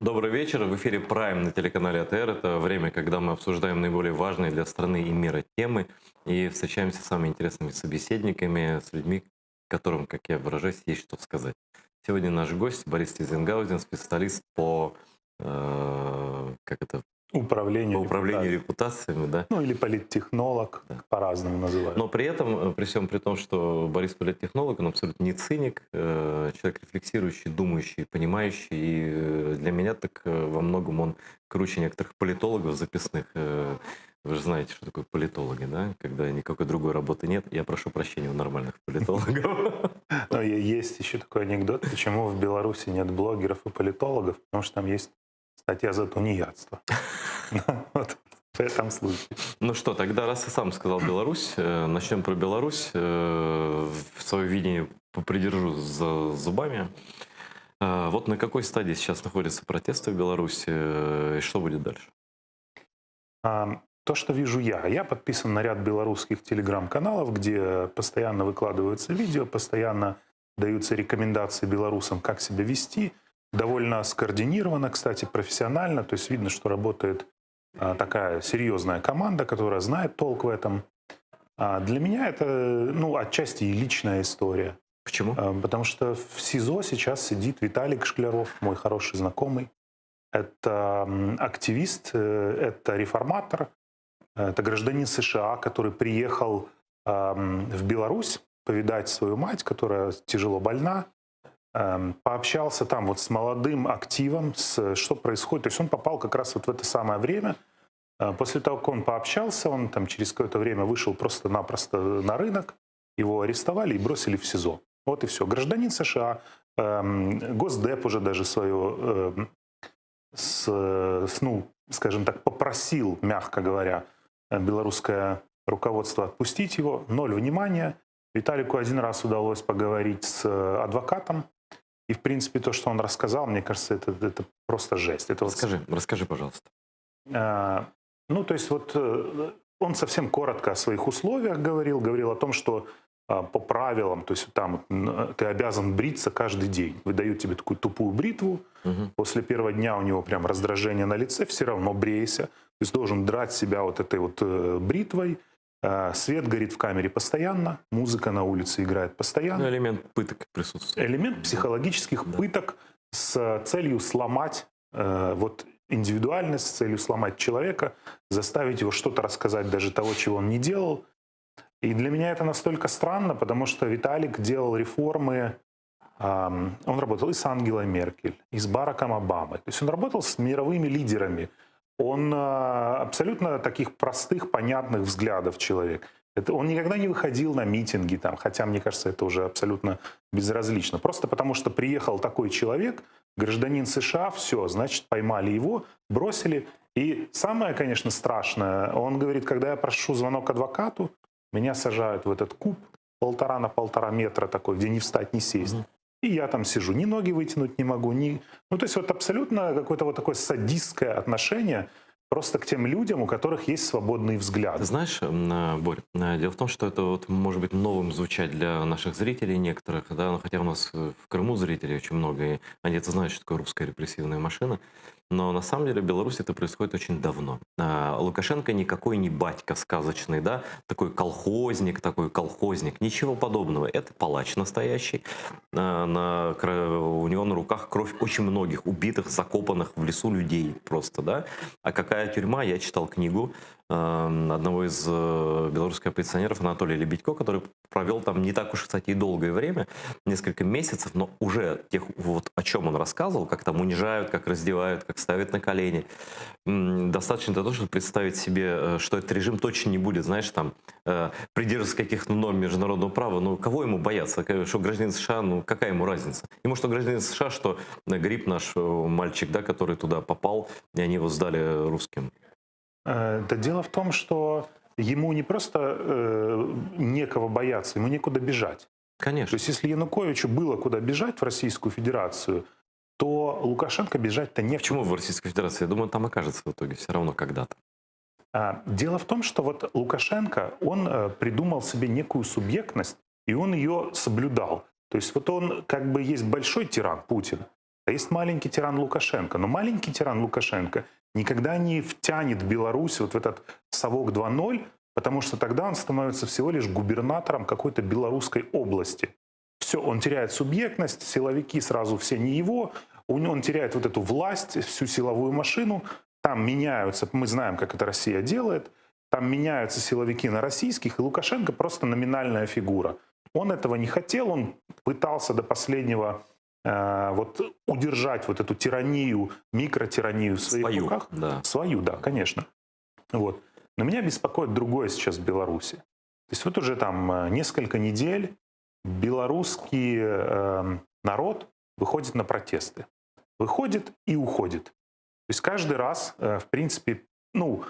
Добрый вечер. В эфире Prime на телеканале АТР. Это время, когда мы обсуждаем наиболее важные для страны и мира темы и встречаемся с самыми интересными собеседниками, с людьми, которым, как я выражаюсь, есть что сказать. Сегодня наш гость Борис Тизенгаузен, специалист по, как это, по Управлению управлению репутацией. репутациями, да. Ну или политтехнолог, Да. по-разному называют. Но при этом, при всем при том, что Борис политтехнолог, он абсолютно не циник, человек рефлексирующий, думающий, понимающий. И для меня так во многом он круче некоторых политологов записных. Вы же знаете, что такое политологи, да? Когда никакой другой работы нет. Я прошу прощения у нормальных политологов. Но есть еще такой анекдот, почему в Беларуси нет блогеров и политологов, потому что там есть статья за тунеядство. Вот в этом случае. Ну что, тогда раз ты сам сказал Беларусь, начнем про Беларусь. В свое видение попридержу за зубами. Вот на какой стадии сейчас находятся протесты в Беларуси, и что будет дальше? То, что вижу я подписан на ряд белорусских телеграм-каналов, где постоянно выкладываются видео, постоянно даются рекомендации белорусам, как себя вести. Довольно скоординировано, кстати, профессионально. То есть видно, что работает такая серьезная команда, которая знает толк в этом. Для меня это, ну, отчасти и личная история. Почему? Потому что в СИЗО сейчас сидит Виталик Шкляров, мой хороший знакомый. Это активист, это реформатор, это гражданин США, который приехал в Беларусь повидать свою мать, которая тяжело больна. Пообщался там вот с молодым активом, что происходит. То есть он попал как раз вот в это самое время. После того, как он пообщался, он там через какое-то время вышел просто-напросто на рынок, его арестовали и бросили в СИЗО. Вот и все. Гражданин США, Госдеп уже даже свое, ну, скажем так, попросил, мягко говоря, белорусское руководство отпустить его. Ноль внимания. Виталику один раз удалось поговорить с адвокатом. И, в принципе, то, что он рассказал, мне кажется, это просто жесть. Это Расскажи, пожалуйста. ну, то есть вот он совсем коротко о своих условиях говорил о том, что по правилам, то есть там ты обязан бриться каждый день. Выдают тебе такую тупую бритву. После первого дня у него прям раздражение на лице, все равно брейся. То есть должен драть себя вот этой вот бритвой. Свет горит в камере постоянно, музыка на улице играет Ну, постоянно. элемент пыток присутствует. Элемент психологических пыток с целью сломать вот индивидуальность, с целью сломать человека, заставить его что-то рассказать, даже того, чего он не делал. И для меня это настолько странно, потому что Виталик делал реформы, он работал и с Ангелой Меркель, и с Бараком Обамой. То есть он работал с мировыми лидерами. Он абсолютно таких простых, понятных взглядов человек. Он никогда не выходил на митинги, там, хотя, мне кажется, это уже абсолютно безразлично. Просто потому, что приехал такой человек, гражданин США, все, значит, поймали его, бросили. И самое, конечно, страшное, он говорит, когда я прошу звонок адвокату, меня сажают в этот куб 1,5 на 1,5 метра такой, где не встать, не сесть. И я там сижу, ни ноги вытянуть не могу, ни... Ну, то есть вот абсолютно какое-то вот такое садистское отношение просто к тем людям, у которых есть свободный взгляд. Ты знаешь, Борь, дело в том, что это вот может быть новым звучать для наших зрителей некоторых, да, но хотя у нас в Крыму зрителей очень много, и они это знают, что такое русская репрессивная машина. Но на самом деле в Беларуси это происходит очень давно. Лукашенко никакой не батька сказочный, да, такой колхозник, ничего подобного. Это палач настоящий. У него на руках кровь очень многих убитых, закопанных в лесу людей просто, да. А какая тюрьма? Я читал книгу одного из белорусских оппозиционеров Анатолия Лебедько, который провел там не так уж, кстати, и долгое время, несколько месяцев, но уже тех, вот о чем он рассказывал, как там унижают, как раздевают, как ставят на колени. Достаточно для того, чтобы представить себе, что этот режим точно не будет, знаешь, там, придерживаться каких-то норм международного права. Ну, кого ему бояться? Что гражданин США, ну, какая ему разница? Ему что гражданин США, что Гриб наш мальчик, да, который туда попал, и они его сдали русским. Да дело в том, что ему не просто некого бояться, ему некуда бежать. То Конечно. есть если Януковичу было куда бежать в Российскую Федерацию, то Лукашенко бежать-то не в чем. Почему в Российской Федерации? Я думаю, он там окажется в итоге все равно когда-то. Дело в том, что вот Лукашенко, он придумал себе некую субъектность, и он ее соблюдал. То есть вот он как бы есть большой тиран Путин, а есть маленький тиран Лукашенко. Но маленький тиран Лукашенко никогда не втянет Беларусь вот в этот совок 2.0, потому что тогда он становится всего лишь губернатором какой-то белорусской области. Все, он теряет субъектность, силовики сразу все не его, он теряет вот эту власть, всю силовую машину, там меняются, мы знаем, как это Россия делает, там меняются силовики на российских, и Лукашенко просто номинальная фигура. Он этого не хотел, он пытался до последнего вот удержать вот эту тиранию, микротиранию в своих Свою, руках. да. Свою, да, конечно. Вот. Но меня беспокоит другое сейчас в Беларуси. То есть вот уже там несколько недель белорусский народ выходит на протесты. Выходит и уходит. То есть каждый раз, в принципе, ну,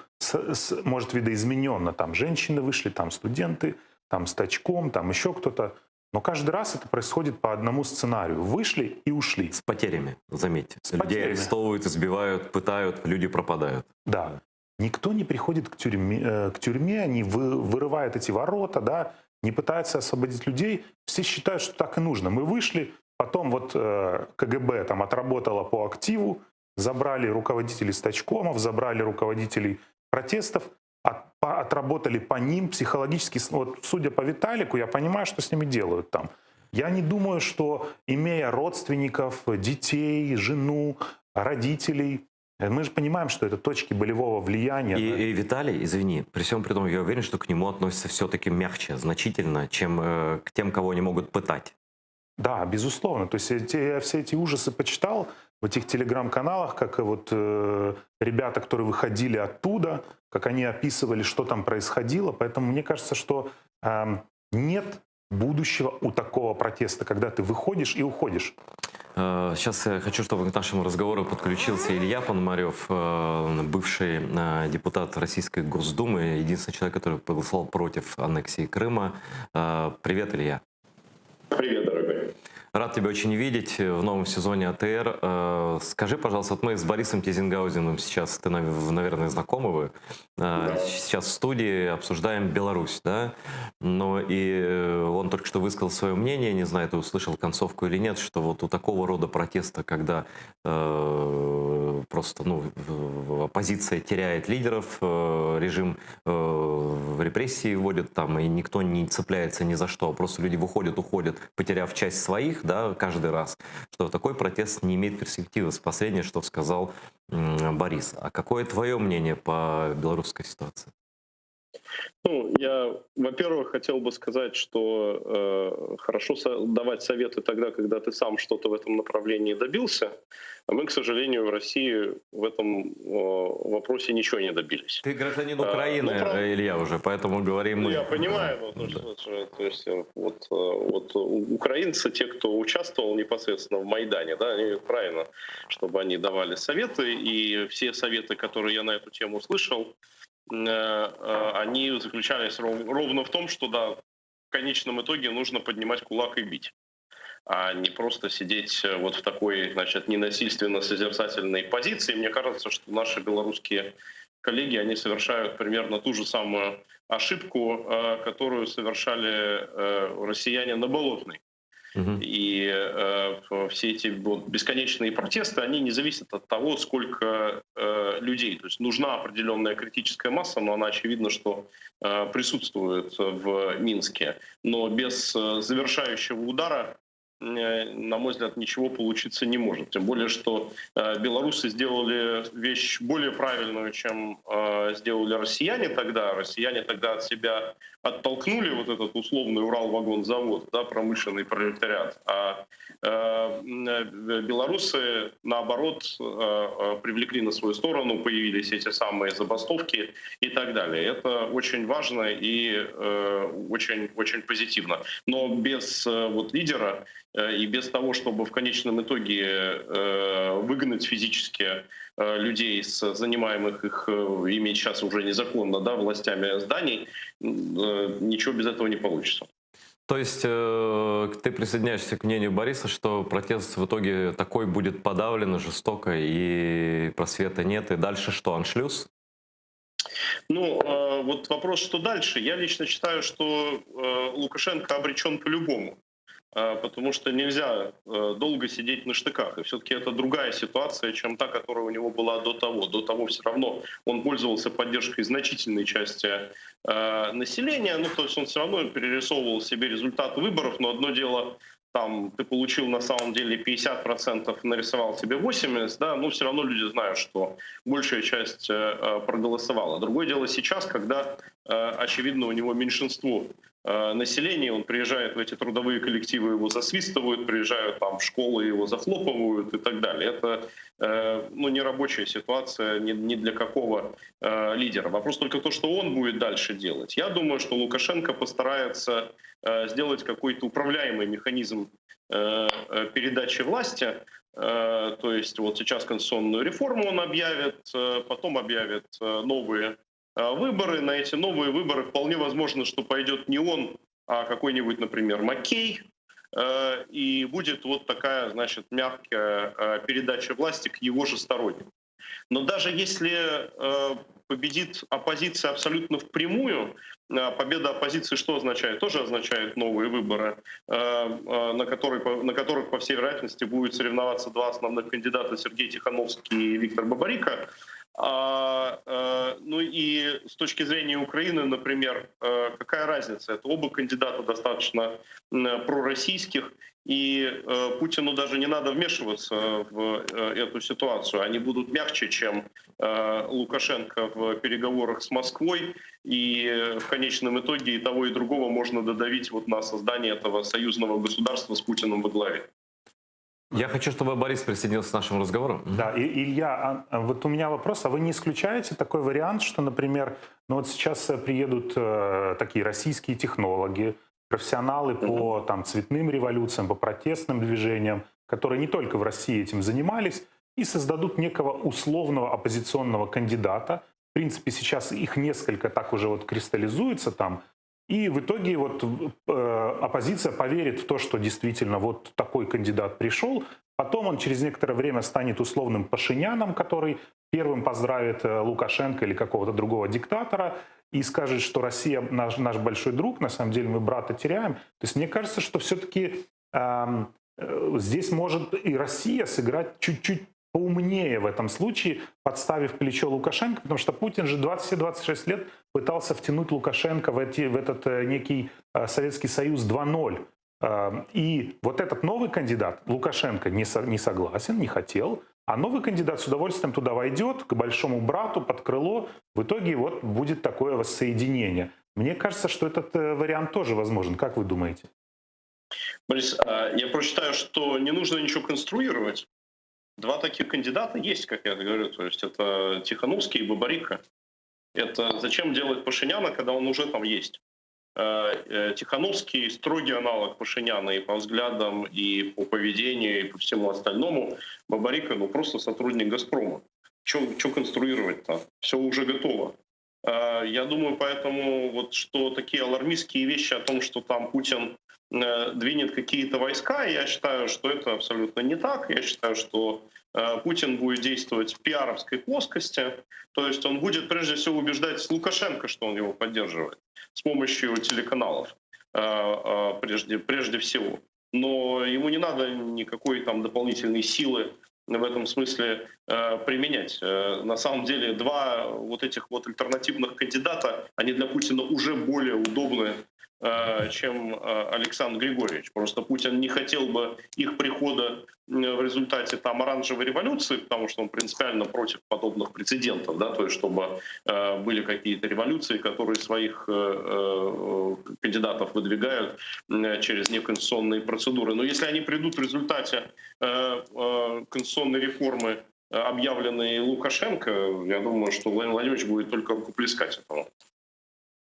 может, видоизмененно. Там женщины вышли, там студенты, там с тачком, там еще кто-то. Но каждый раз это происходит по одному сценарию. Вышли и ушли. С потерями, заметьте. С Людей потерями. арестовывают, избивают, пытают, люди пропадают. Да. Никто не приходит к тюрьме, не вырывает эти ворота, да, не пытается освободить людей. Все считают, что так и нужно. Мы вышли, потом вот КГБ там отработало по активу, забрали руководителей стачкомов, забрали руководителей протестов, отработали по ним психологически. Вот, судя по Виталику, я понимаю, что с ними делают там. Я не думаю, что, имея родственников, детей, жену, родителей, мы же понимаем, что это точки болевого влияния. И Виталий, извини, при всем при том, я уверен, что к нему относятся все-таки мягче, значительно, чем к тем, кого они могут пытать. Да, безусловно. То есть я все эти ужасы почитал в этих телеграм-каналах, как вот ребята, которые выходили оттуда, как они описывали, что там происходило. Поэтому мне кажется, что нет будущего у такого протеста, когда ты выходишь и уходишь. Сейчас я хочу, чтобы к нашему разговору подключился Илья Пономарев, бывший депутат Российской Госдумы, единственный человек, который проголосовал против аннексии Крыма. Привет, Илья. Привет, дорогой. Рад тебя очень видеть в новом сезоне АТР. Скажи, пожалуйста, вот мы с Борисом Тизенгаузеном сейчас, ты, наверное, знакомы вы, сейчас в студии обсуждаем Беларусь, да? Но и он только что высказал свое мнение, не знаю, ты услышал концовку или нет, что вот у такого рода протеста, когда просто оппозиция теряет лидеров, режим репрессии вводит там, и никто не цепляется ни за что, просто люди выходят, уходят, потеряв часть своих, да, каждый раз, что такой протест не имеет перспективы. Последнее, что сказал Борис. А какое твое мнение по белорусской ситуации? Ну, я, во-первых, хотел бы сказать, что хорошо давать советы тогда, когда ты сам что-то в этом направлении добился. А мы, к сожалению, в России в этом вопросе ничего не добились. Ты гражданин Украины, Илья, уже, поэтому говорим мы. Я понимаю, то есть вот украинцы, те, кто участвовал непосредственно в Майдане, да, они правильно, чтобы они давали советы, и все советы, которые я на эту тему слышал, они заключались ровно в том, что да, в конечном итоге нужно поднимать кулак и бить, а не просто сидеть вот в такой, значит, ненасильственно-созерцательной позиции. Мне кажется, что наши белорусские коллеги, они совершают примерно ту же самую ошибку, которую совершали россияне на Болотной. И все эти вот бесконечные протесты, они не зависят от того, сколько людей. То есть нужна определенная критическая масса, но она очевидно, что присутствует в Минске. Но без завершающего удара, на мой взгляд, ничего получиться не может. Тем более, что белорусы сделали вещь более правильную, чем сделали россияне тогда. Россияне тогда от себя оттолкнули вот этот условный Уралвагонзавод, да, промышленный пролетариат. А белорусы, наоборот, привлекли на свою сторону, появились эти самые забастовки и так далее. Это очень важно и очень позитивно. Но без вот лидера и без того, чтобы в конечном итоге выгнать физически людей с занимаемых ими сейчас уже незаконно, да, властями зданий, ничего без этого не получится. То есть ты присоединяешься к мнению Бориса, что протест в итоге такой будет подавлен жестоко и просвета нет, и дальше что, аншлюз? Ну, вот вопрос, что дальше. Я лично считаю, что Лукашенко обречен по-любому. потому что нельзя долго сидеть на штыках. И все-таки это другая ситуация, чем та, которая у него была до того. До того все равно он пользовался поддержкой значительной части населения, ну, то есть он все равно перерисовывал себе результаты выборов, но одно дело, там ты получил на самом деле 50%, нарисовал себе 80%, да, но все равно люди знают, что большая часть проголосовала. Другое дело сейчас, когда, очевидно, у него меньшинство населения, он приезжает в эти трудовые коллективы, его засвистывают, приезжают там в школы, его захлопывают и так далее. Это ну, не рабочая ситуация ни для какого лидера. Вопрос только то, что он будет дальше делать. Я думаю, что Лукашенко постарается сделать какой-то управляемый механизм передачи власти. То есть вот сейчас конституционную реформу он объявит, потом объявит новые выборы. На эти новые выборы вполне возможно, что пойдет не он, а какой-нибудь, например, Маккей. И будет вот такая, значит, мягкая передача власти к его же сторонникам. Но даже если победит оппозиция абсолютно впрямую, победа оппозиции что означает? Тоже означает новые выборы, на которых, по всей вероятности, будут соревноваться два основных кандидата — Сергей Тихановский и Виктор Бабарико. Ну и с точки зрения Украины, например, какая разница? Это оба кандидата достаточно пророссийских, и Путину даже не надо вмешиваться в эту ситуацию. Они будут мягче, чем Лукашенко в переговорах с Москвой, и в конечном итоге и того, и другого можно додавить вот на создание этого союзного государства с Путиным во главе. Я хочу, чтобы Борис присоединился к нашему разговору. Да, Илья, вот у меня вопрос, а вы не исключаете такой вариант, что, например, ну вот сейчас приедут такие российские технологи, профессионалы по там, цветным революциям, по протестным движениям, которые не только в России этим занимались, и создадут некого условного оппозиционного кандидата. В принципе, сейчас их несколько так уже вот кристаллизуется там, и в итоге вот оппозиция поверит в то, что действительно вот такой кандидат пришел. Потом он через некоторое время станет условным Пашиняном, который первым поздравит Лукашенко или какого-то другого диктатора и скажет, что Россия наш большой друг, на самом деле мы брата теряем. То есть мне кажется, что все-таки здесь может и Россия сыграть чуть-чуть поумнее в этом случае, подставив плечо Лукашенко, потому что Путин же 26 лет пытался втянуть Лукашенко в этот некий Советский Союз 2.0. И вот этот новый кандидат, Лукашенко, не согласен, не хотел, а новый кандидат с удовольствием туда войдет, к большому брату, под крыло. В итоге вот будет такое воссоединение. Мне кажется, что этот вариант тоже возможен. Как вы думаете? Борис, я прочитаю, что не нужно ничего конструировать. Два таких кандидата есть, как я говорю, то есть это Тихановский и Бабарико. Это зачем делать Пашиняна, когда он уже там есть? Тихановский строгий аналог Пашиняна и по взглядам, и по поведению, и по всему остальному. Бабарико, ну просто сотрудник «Газпрома». Что конструировать-то? Все уже готово. Я думаю, поэтому вот что такие алармистские вещи о том, что там Путин двинет какие-то войска, я считаю, что это абсолютно не так. Я считаю, что Путин будет действовать в пиаровской плоскости, то есть он будет прежде всего убеждать Лукашенко, что он его поддерживает, с помощью телеканалов прежде всего. Но ему не надо никакой там дополнительной силы в этом смысле применять. На самом деле два вот этих вот альтернативных кандидата, они для Путина уже более удобны, чем Александр Григорьевич. Просто Путин не хотел бы их прихода в результате там оранжевой революции, потому что он принципиально против подобных прецедентов, да, то есть чтобы были какие-то революции, которые своих кандидатов выдвигают через неконституционные процедуры. Но если они придут в результате конституционной реформы, объявленной Лукашенко, я думаю, что Владимир Владимирович будет только рукоплескать этому.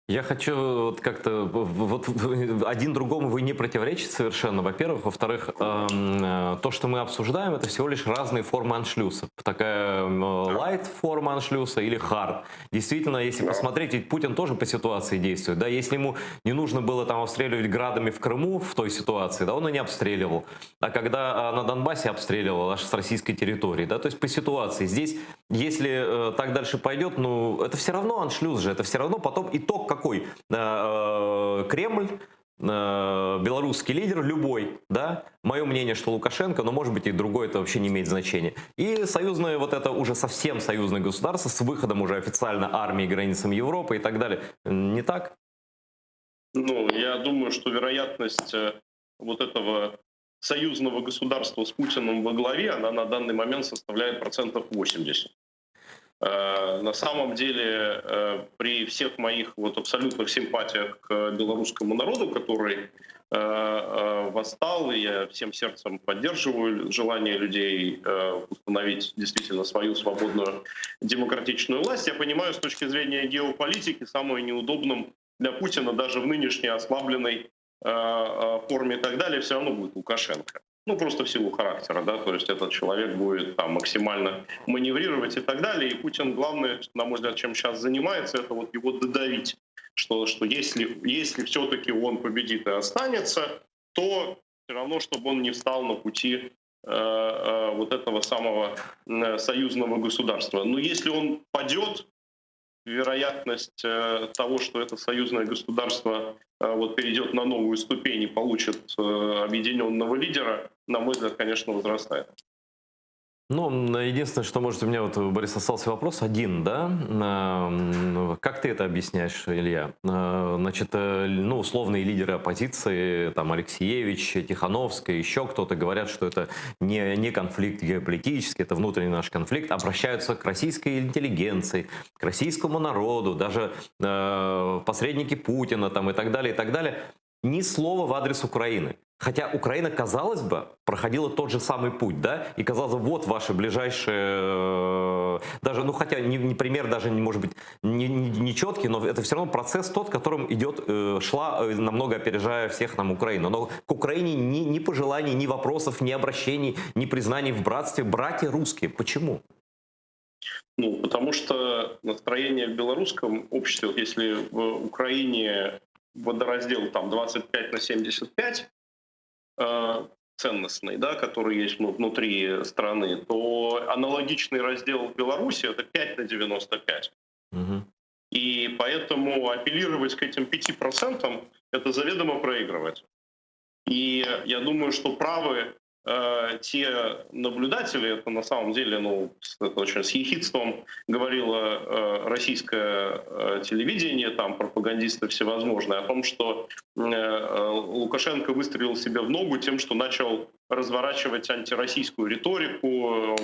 Я хочу вот как-то... Вот один другому вы не противоречите совершенно, во-первых. Во-вторых, то, что мы обсуждаем, это всего лишь разные формы аншлюса. Такая light форма аншлюса или hard. Действительно, если посмотреть, ведь Путин тоже по ситуации действует. Да? Если ему не нужно было там обстреливать градами в Крыму в той ситуации, да, он и не обстреливал. А когда на Донбассе обстреливал аж с российской территории, да, то есть по ситуации. Здесь, если так дальше пойдет, ну, это все равно аншлюз же, это все равно потом итог какой? Кремль белорусский лидер, любой, да, мое мнение, что Лукашенко, но может быть и другой, это вообще не имеет значения. И союзное, вот это уже совсем союзное государство с выходом уже официально армии границам Европы и так далее. Не так? Ну, я думаю, что вероятность вот этого союзного государства с Путиным во главе, она на данный момент составляет 80%. На самом деле, при всех моих вот абсолютных симпатиях к белорусскому народу, который восстал, и я всем сердцем поддерживаю желание людей установить действительно свою свободную демократичную власть, я понимаю, с точки зрения геополитики, самым неудобным для Путина даже в нынешней ослабленной форме и так далее все равно будет Лукашенко. Ну, просто в силу характера, да, то есть этот человек будет там максимально маневрировать и так далее. И Путин, главное, на мой взгляд, чем сейчас занимается, это вот его додавить, что если все-таки он победит и останется, то все равно, чтобы он не встал на пути вот этого самого союзного государства. Но если он падет, вероятность того, что это союзное государство вот перейдет на новую ступень и получит объединенного лидера, на мой взгляд, конечно, возрастает. Ну, единственное, что, может, у меня вот, Борис, остался вопрос один, да? Как ты это объясняешь, Илья? Значит, ну, условные лидеры оппозиции, там, Алексеевич, Тихановская, еще кто-то говорят, что это не конфликт геополитический, это внутренний наш конфликт, обращаются к российской интеллигенции, к российскому народу, даже посредники Путина там, и так далее, и так далее. Ни слова в адрес Украины. Хотя Украина, казалось бы, проходила тот же самый путь, да, и казалось бы, вот ваши ближайшие, даже, ну хотя не пример даже, может быть, не четкий, но это все равно процесс тот, которым шла, намного опережая всех нам Украину. Но к Украине ни пожеланий, ни вопросов, ни обращений, ни признаний в братстве. Братья русские. Почему? Ну, потому что настроение в белорусском обществе, вот если в Украине водораздел там 25/75, ценностный, да, который есть внутри страны, то аналогичный раздел в Беларуси — это 5/95. Угу. И поэтому апеллировать к этим 5% — это заведомо проигрывать. И я думаю, что правы те наблюдатели, это на самом деле, ну, это очень с ехидством говорило российское телевидение, там пропагандисты всевозможные, о том, что Лукашенко выстрелил себе в ногу тем, что начал разворачивать антироссийскую риторику.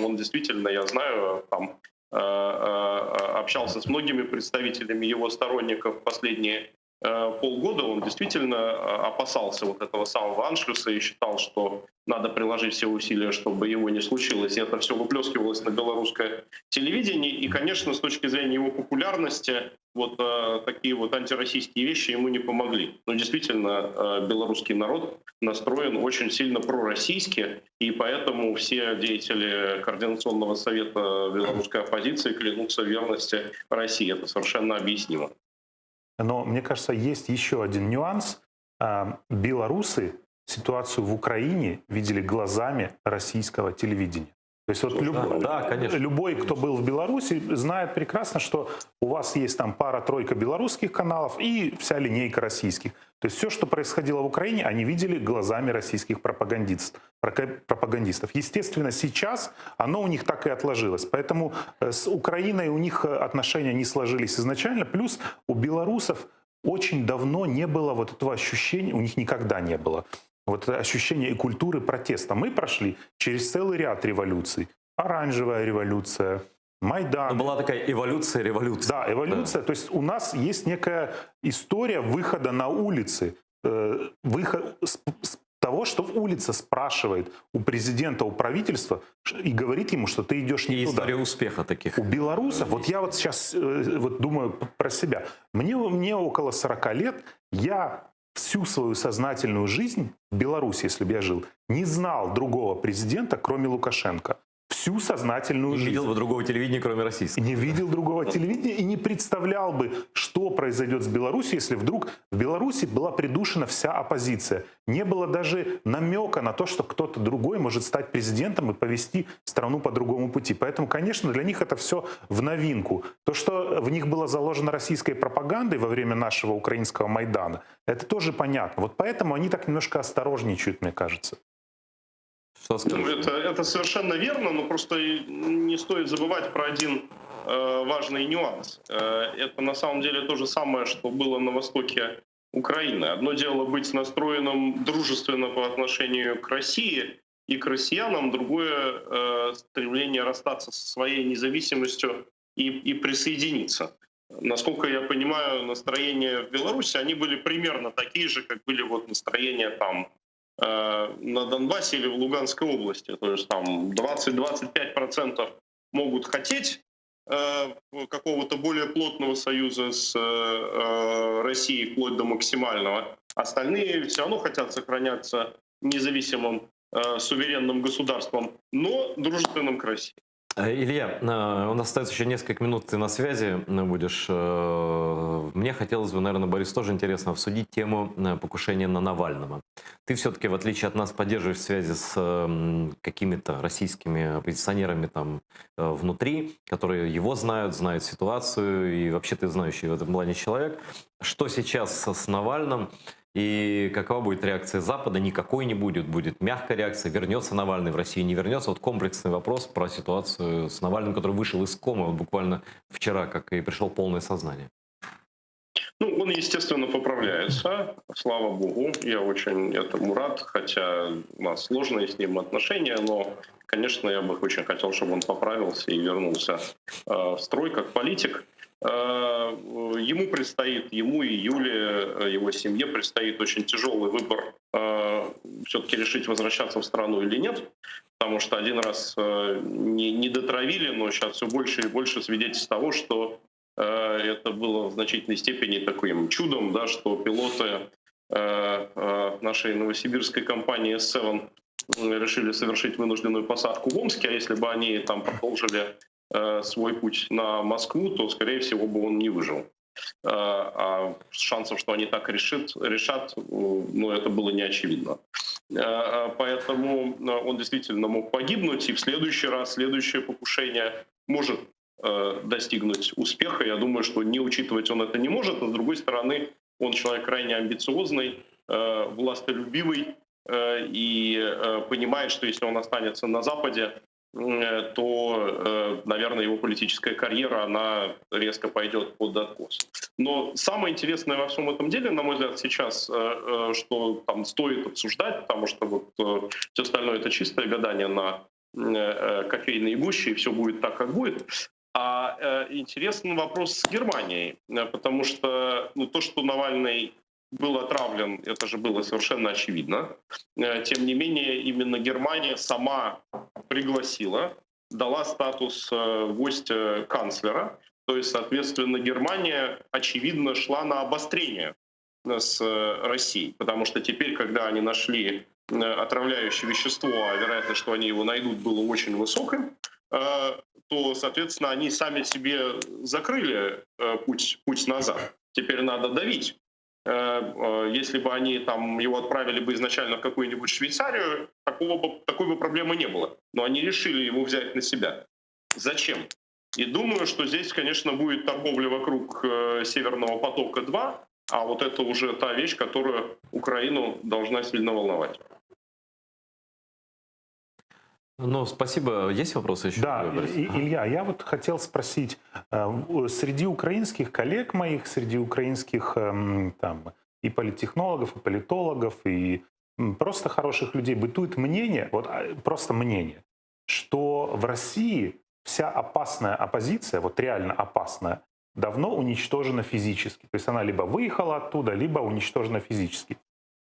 Он действительно, я знаю, там общался с многими представителями его сторонников последние полгода. Он действительно опасался вот этого самого аншлюса и считал, что надо приложить все усилия, чтобы его не случилось. И это все выплескивалось на белорусское телевидение. И, конечно, с точки зрения его популярности, вот такие вот антироссийские вещи ему не помогли. Но действительно, белорусский народ настроен очень сильно пророссийски, и поэтому все деятели Координационного совета белорусской оппозиции клянутся в верности России. Это совершенно объяснимо. Но, мне кажется, есть еще один нюанс. Белорусы ситуацию в Украине видели глазами российского телевидения. То есть вот любой, кто был в Беларуси, знает прекрасно, что у вас есть там пара-тройка белорусских каналов и вся линейка российских. То есть все, что происходило в Украине, они видели глазами российских пропагандистов. Естественно, сейчас оно у них так и отложилось. Поэтому с Украиной у них отношения не сложились изначально. Плюс у белорусов очень давно не было вот этого ощущения, у них никогда не было. Вот это ощущение и культуры протеста. Мы прошли через целый ряд революций. Оранжевая революция, Майдан. Была такая эволюция революции. Да, эволюция. Да. То есть у нас есть некая история выхода на улицы. Выход с того, что улица спрашивает у президента, у правительства и говорит ему, что ты идешь не и туда. История успеха таких. У белорусов, вот я вот сейчас вот думаю про себя. Мне около 40 лет, я всю свою сознательную жизнь в Беларуси, если бы я жил, не знал другого президента, кроме Лукашенко. всю сознательную Не жизнь. видел бы другого телевидения, кроме российского. Не видел другого телевидения и не представлял бы, что произойдет с Беларусью, если вдруг в Беларуси была придушена вся оппозиция. Не было даже намека на то, что кто-то другой может стать президентом и повести страну по другому пути. Поэтому, конечно, для них это все в новинку. То, что в них было заложено российской пропагандой во время нашего украинского Майдана, это тоже понятно. Вот поэтому они так немножко осторожничают, мне кажется. Что Ну, скажешь? это совершенно верно, но просто не стоит забывать про один важный нюанс. Это на самом деле то же самое, что было на востоке Украины. Одно дело быть настроенным дружественно по отношению к России и к россиянам, другое стремление расстаться со своей независимостью и присоединиться. Насколько я понимаю, настроения в Беларуси, они были примерно такие же, как были вот настроения там на Донбассе или в Луганской области. То есть там 20-25% могут хотеть какого-то более плотного союза с Россией вплоть до максимального. Остальные все равно хотят сохраняться независимым суверенным государством, но дружественным к России. Илья, у нас остается еще несколько минут, ты на связи будешь. Мне хотелось бы, наверное, Борис, тоже интересно обсудить тему покушения на Навального. Ты все-таки, в отличие от нас, поддерживаешь связи с какими-то российскими оппозиционерами там внутри, которые его знают, знают ситуацию, и вообще ты знающий в этом плане человек. Что сейчас с Навальным? И какова будет реакция Запада? Никакой не будет. Будет мягкая реакция. Вернется Навальный в Россию, не вернется. Вот комплексный вопрос про ситуацию с Навальным, который вышел из комы вот буквально вчера, как и пришел в полное сознание. Ну, он, естественно, поправляется, слава богу. Я очень этому рад, хотя у нас сложные с ним отношения, но, конечно, я бы очень хотел, чтобы он поправился и вернулся в строй как политик. Ему предстоит, ему и Юле, его семье предстоит очень тяжелый выбор все-таки решить, возвращаться в страну или нет, потому что один раз не дотравили, но сейчас все больше и больше свидетельств того, что это было в значительной степени таким чудом, да, что пилоты нашей новосибирской компании S7 решили совершить вынужденную посадку в Омске, а если бы они там продолжили свой путь на Москву, то, скорее всего, бы он не выжил. А шансов, что они так решат, ну, это было не очевидно. Поэтому он действительно мог погибнуть, и в следующий раз, следующее покушение может достигнуть успеха. Я думаю, что не учитывать он это не может, но, с другой стороны, он человек крайне амбициозный, властолюбивый и понимает, что если он останется на Западе, то, наверное, его политическая карьера, она резко пойдет под откос. Но самое интересное во всем этом деле, на мой взгляд, сейчас, что там стоит обсуждать, потому что вот все остальное — это чистое гадание на кофейные гущи, и все будет так, как будет. А интересный вопрос с Германией, потому что то, что Навальный был отравлен, это же было совершенно очевидно. Тем не менее, именно Германия сама пригласила, дала статус гостя канцлера. То есть, соответственно, Германия, очевидно, шла на обострение с Россией. Потому что теперь, когда они нашли отравляющее вещество, а вероятность, что они его найдут, было очень высокой, то, соответственно, они сами себе закрыли путь назад. Теперь надо давить. Если бы они там его отправили бы изначально в какую-нибудь Швейцарию, такой бы проблемы не было. Но они решили его взять на себя. Зачем? И думаю, что здесь, конечно, будет торговля вокруг Северного потока-2, а вот это уже та вещь, которая Украину должна сильно волновать. Ну, спасибо. Есть вопросы еще? Да, Илья, я вот хотел спросить, среди украинских коллег моих, среди украинских там и политтехнологов, и политологов, и просто хороших людей бытует мнение, вот просто мнение, что в России вся опасная оппозиция, вот реально опасная, давно уничтожена физически. То есть она либо выехала оттуда, либо уничтожена физически.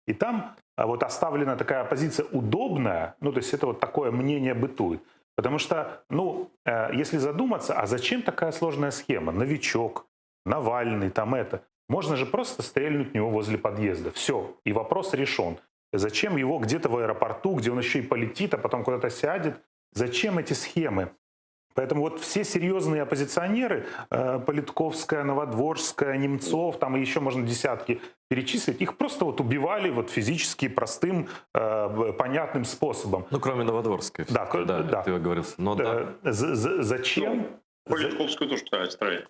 И там вот оставлена такая оппозиция удобная, ну, то есть это вот такое мнение бытует. Потому что, ну, если задуматься, а зачем такая сложная схема? Новичок, Навальный, там это. Можно же просто стрельнуть в него возле подъезда. Все, и вопрос решен. Зачем его где-то в аэропорту, где он еще и полетит, а потом куда-то сядет, Зачем эти схемы? Поэтому вот все серьезные оппозиционеры, Политковская, Новодворская, Немцов, там и еще можно десятки перечислить, их просто вот убивали вот физически простым, понятным способом. Ну, кроме Новодворской. Да, да. Ты говорил. Но да. Зачем? Политковскую тоже пытались строить.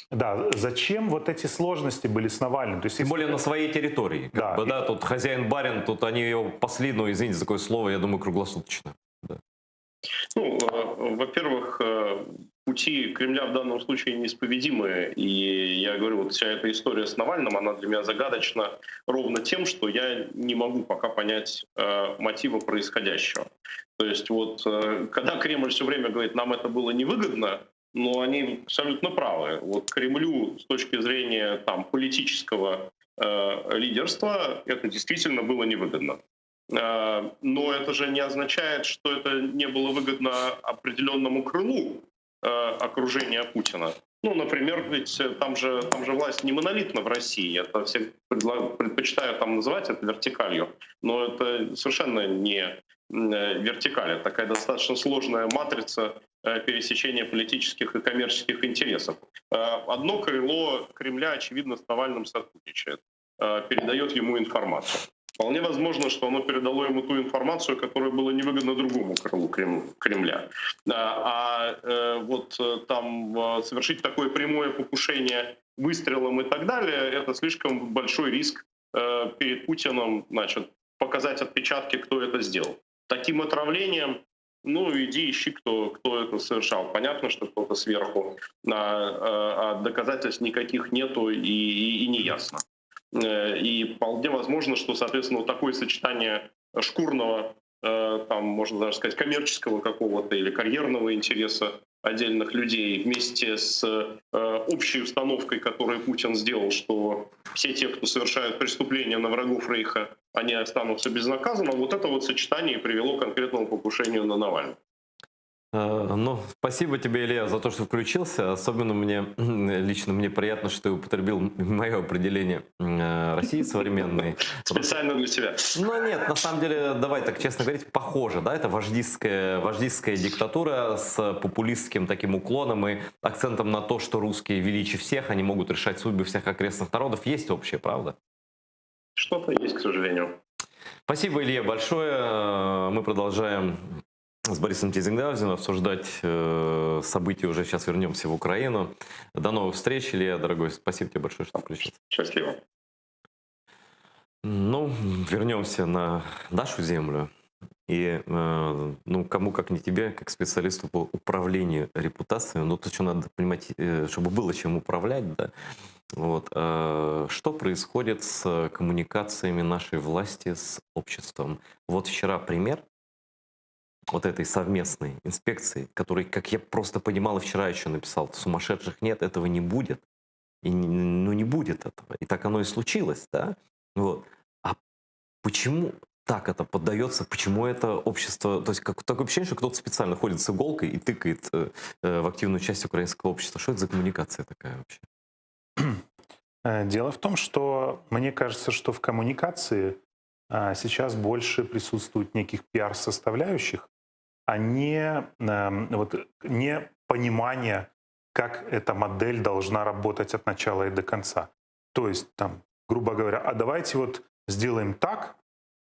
Да, зачем вот эти сложности были с Навальным? То есть, Тем более на своей территории. Да. Да, тут хозяин-барин, тут они его пасли, ну, извините за такое слово, я думаю, круглосуточно. Да. Ну, во-первых, пути Кремля в данном случае неисповедимы. И я говорю, вот вся эта история с Навальным, она для меня загадочна ровно тем, что я не могу пока понять мотива происходящего. То есть вот когда Кремль все время говорит, нам это было невыгодно, но они абсолютно правы. Вот Кремлю с точки зрения там, политического лидерства это действительно было невыгодно. Но это же не означает, что это не было выгодно определенному крылу окружения Путина. Ну, например, ведь там же власть не монолитна в России. Это все предпочитают там называть это вертикалью. Но это совершенно не вертикаль. Это такая достаточно сложная матрица пересечения политических и коммерческих интересов. Одно крыло Кремля, очевидно, с Навальным сотрудничает, передает ему информацию. Вполне возможно, что оно передало ему ту информацию, которая была невыгодна другому крылу Кремля. Вот там совершить такое прямое покушение выстрелом и так далее, это слишком большой риск перед Путиным, значит, показать отпечатки, кто это сделал. Таким отравлением, ну, иди ищи, кто это совершал. Понятно, что кто-то сверху, а доказательств никаких нету и не ясно. И вполне возможно, что, соответственно, вот такое сочетание шкурного, там, можно даже сказать, коммерческого какого-то или карьерного интереса отдельных людей вместе с общей установкой, которую Путин сделал, что все те, кто совершают преступления на врагов Рейха, они останутся безнаказанно, вот это вот сочетание привело к конкретному покушению на Навального. Ну, спасибо тебе, Илья, за то, что включился. Особенно лично мне приятно, что ты употребил мое определение России современной. Специально для тебя. Ну нет, на самом деле, давай так честно говорить, похоже, да, это вождистская диктатура с популистским таким уклоном и акцентом на то, что русские величие всех, они могут решать судьбы всех окрестных народов. Есть общее, правда? Что-то есть, к сожалению. Спасибо, Илья, большое. Мы продолжаем с Борисом Тизенгаузеном обсуждать события. Уже сейчас вернемся в Украину. До новых встреч, Илья, дорогой. Спасибо тебе большое, что включился. Счастливо. Ну, вернемся на нашу землю. И, ну, кому как не тебе, как специалисту по управлению репутацией, ну, тут что надо понимать, чтобы было чем управлять, да. Вот. Что происходит с коммуникациями нашей власти с обществом? Вот вчера пример вот этой совместной инспекции, который, как я просто понимал, и вчера еще написал, сумасшедших нет, этого не будет. И, ну, не будет этого. И так оно и случилось, да? Вот. А почему так это поддается, почему это общество... То есть такое ощущение, что кто-то специально ходит с иголкой и тыкает в активную часть украинского общества. Что это за коммуникация такая вообще? Дело в том, что мне кажется, что в коммуникации сейчас больше присутствует неких пиар-составляющих, а не понимание, как эта модель должна работать от начала и до конца. То есть, там, грубо говоря, а давайте вот сделаем так,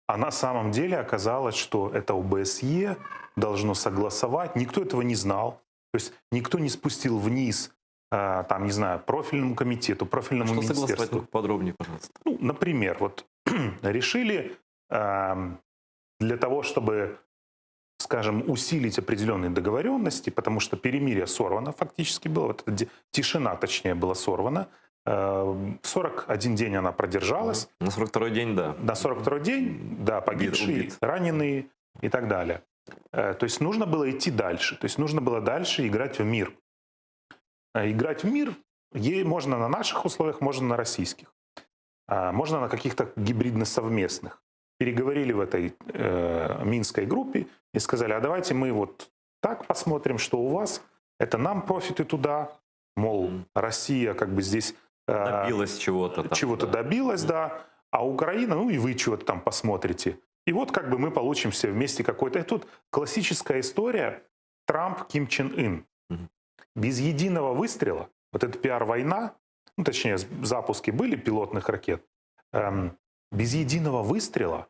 а на самом деле оказалось, что это ОБСЕ должно согласовать. Никто этого не знал. То есть никто не спустил вниз, там, не знаю, профильному комитету, профильному министерству. Что согласовать, подробнее, пожалуйста. Ну, например, вот решили для того, чтобы, скажем, усилить определенные договоренности, потому что перемирие сорвано фактически было, вот эта тишина, точнее, была сорвана. 41 день она продержалась. На 42-й день, да. На 42-й день, да, погибшие, раненые и так далее. То есть нужно было идти дальше. То есть нужно было дальше играть в мир. Играть в мир можно на наших условиях, можно на российских. Можно на каких-то гибридно-совместных. Переговорили в этой минской группе и сказали, а давайте мы вот так посмотрим, что у вас. Это нам профиты туда. Мол, Россия как бы здесь... Добилась чего-то. Чего-то добилась, да. А Украина, ну и вы чего-то там посмотрите. И вот как бы мы получим все вместе какой-то... И тут классическая история Трамп, Ким Чен Ын. Мгм. Без единого выстрела, вот эта пиар-война, ну, точнее, запуски были пилотных ракет, без единого выстрела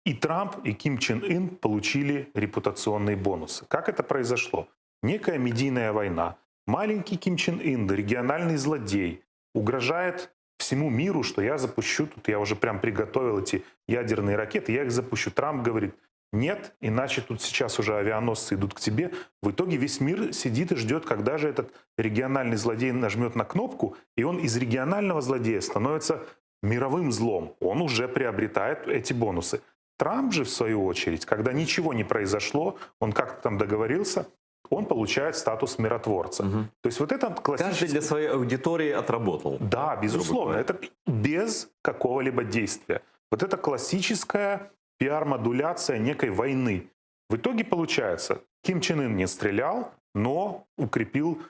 и Трамп, и Ким Чен Ын получили репутационные бонусы. Как это произошло? Некая медийная война. Маленький Ким Чен Ын, региональный злодей, угрожает всему миру, что я запущу, тут я уже прям приготовил эти ядерные ракеты, я их запущу. Трамп говорит, нет, иначе тут сейчас уже авианосцы идут к тебе. В итоге весь мир сидит и ждет, когда же этот региональный злодей нажмет на кнопку, и он из регионального злодея становится мировым злом. Он уже приобретает эти бонусы. Трамп же, в свою очередь, когда ничего не произошло, он как-то там договорился, он получает статус миротворца. Мгм. То есть вот это Каждый классический... для своей аудитории отработал. Да, безусловно. говоря. Это без какого-либо действия. Вот это классическая пиар-модуляция некой войны. В итоге получается, Ким Чен Ын не стрелял, но укрепил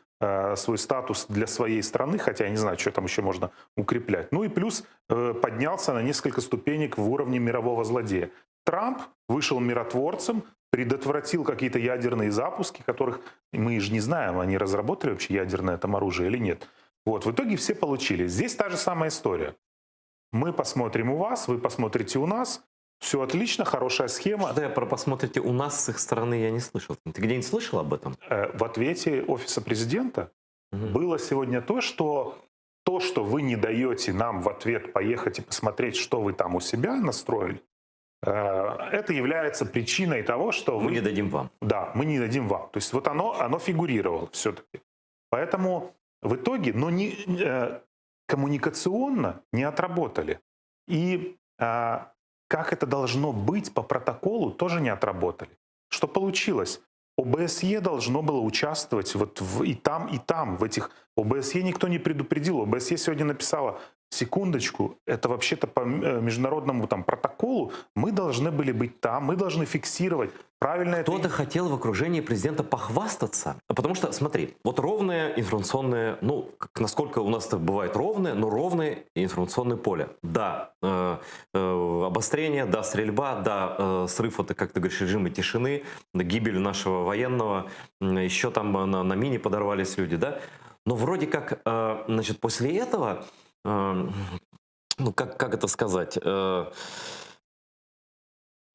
свой статус для своей страны, хотя я не знаю, что там еще можно укреплять. Ну и плюс поднялся на несколько ступенек в уровне мирового злодея. Трамп вышел миротворцем, предотвратил какие-то ядерные запуски, которых мы же не знаем, они разработали вообще ядерное там оружие или нет. Вот, в итоге все получили. Здесь та же самая история. Мы посмотрим у вас, вы посмотрите у нас. Все отлично, хорошая схема. Что-то я про посмотрите у нас с их стороны я не слышал. Ты где-нибудь слышал об этом? В ответе Офиса президента Мгм. было сегодня то, что вы не даете нам в ответ поехать и посмотреть, что вы там у себя настроили, это является причиной того, что Мы не дадим вам. Да, мы не дадим вам. То есть вот оно фигурировало все-таки. Поэтому в итоге, но коммуникационно не отработали. И как это должно быть по протоколу, тоже не отработали. Что получилось? ОБСЕ должно было участвовать вот и там, в этих... ОБСЕ никто не предупредил. ОБСЕ сегодня написала, секундочку, это вообще-то по международному там протоколу мы должны были быть там, мы должны фиксировать правильно это. Кто-то хотел в окружении президента похвастаться. Потому что, смотри, вот ровное информационное, ну, насколько у нас это бывает ровное, но ровное информационное поле. Да, обострение, да, стрельба, да, срыв, это, как ты говоришь, режима тишины, гибель нашего военного, еще там на мине подорвались люди, да. Но вроде как, значит, после этого, ну, как это сказать...